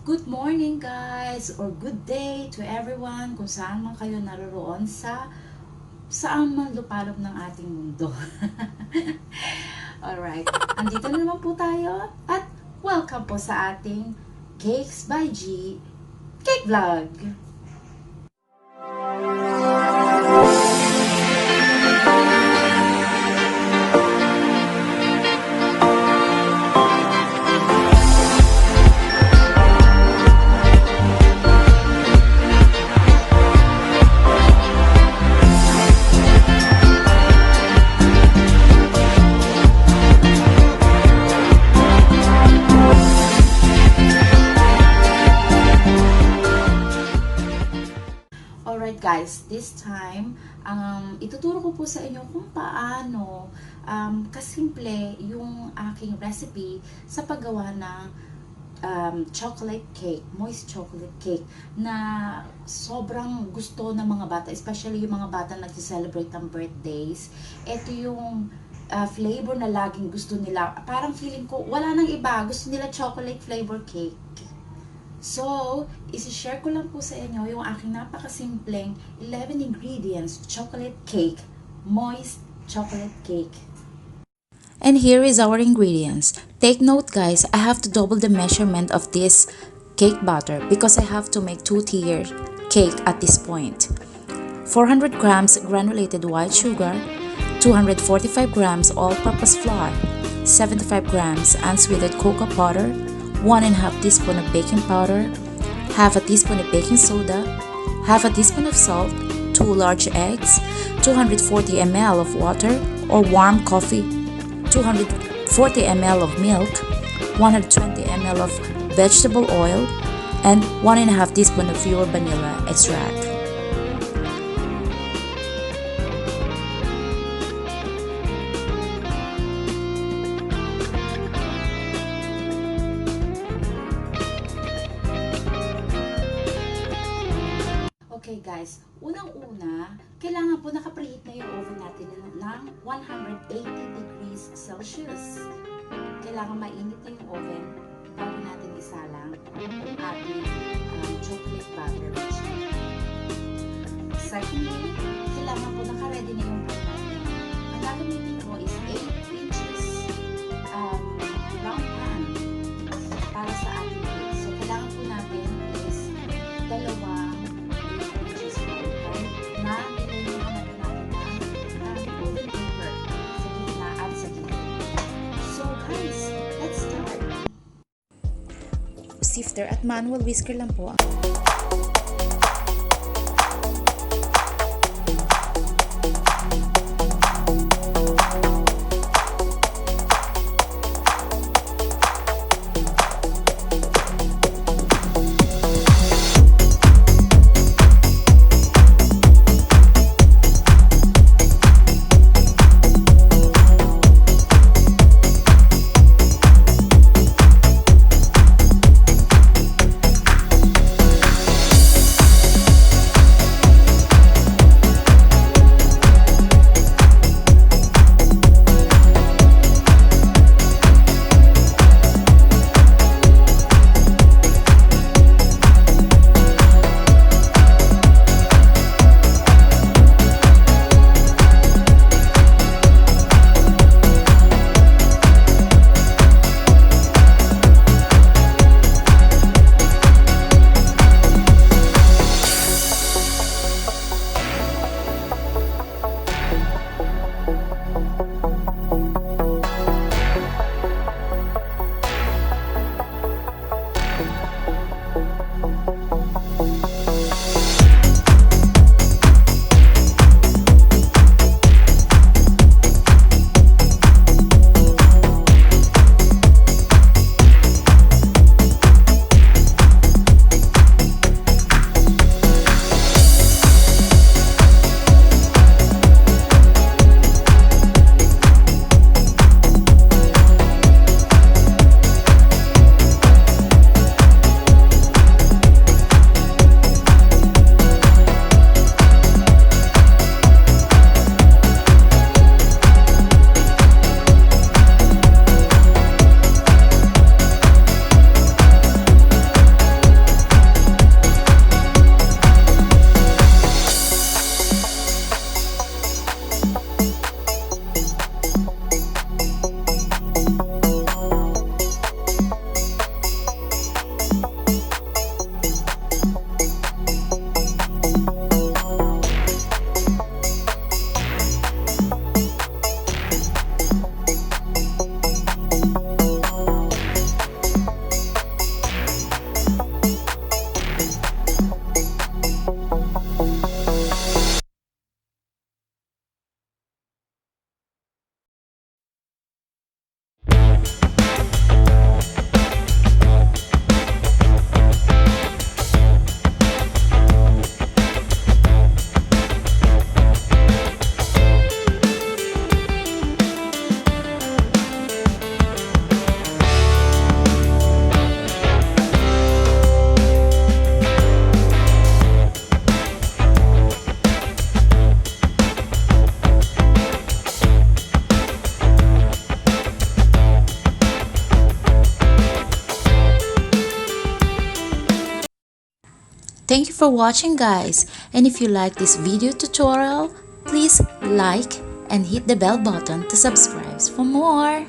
Good morning guys or good day to everyone kung saan man kayo naroroon saan man lupalop ng ating mundo. Alright, andito na naman po tayo at welcome po sa ating Cakes by G Cake Vlog. Alright guys, this time, ituturo ko po sa inyo kung paano kasimple yung aking recipe sa paggawa ng chocolate cake, moist chocolate cake na sobrang gusto ng mga bata, especially yung mga bata nag-celebrate ng birthdays. Ito yung flavor na laging gusto nila. Parang feeling ko, wala nang iba. Gusto nila chocolate flavor cake. So, isi-share ko lang po sa inyo yung aking napakasimpleng 11 ingredients chocolate cake, moist chocolate cake. And here is our ingredients. Take note guys, I have to double the measurement of this cake batter because I have to make 2-tier cake at this point. 400 grams granulated white sugar, 245 grams all-purpose flour, 75 grams unsweetened cocoa powder, 1.5 teaspoon of baking powder, half a teaspoon of baking soda, half a teaspoon of salt, 2 large eggs, 240 ml of water or warm coffee, 240 ml of milk, 120 ml of vegetable oil, and 1.5 teaspoon of pure vanilla extract. Okay guys, unang-una, kailangan po nakapreheat na yung oven natin ng 180 degrees Celsius. Kailangan mainit na yung oven bago natin isalang yung ating chocolate butter mix. Secondly, kailangan po naka-ready na yung pan natin. Ang gagamitin ko is 8 inches round pan para sa ating cake. So, kailangan po natin is dalawang na niluluhan natin ng oven paper sa gitna at sa gilid. So guys, let's start! Sifter at manual whisker lang po. Thank you for watching, guys, and if you like this video tutorial, please like and hit the bell button to subscribe for more.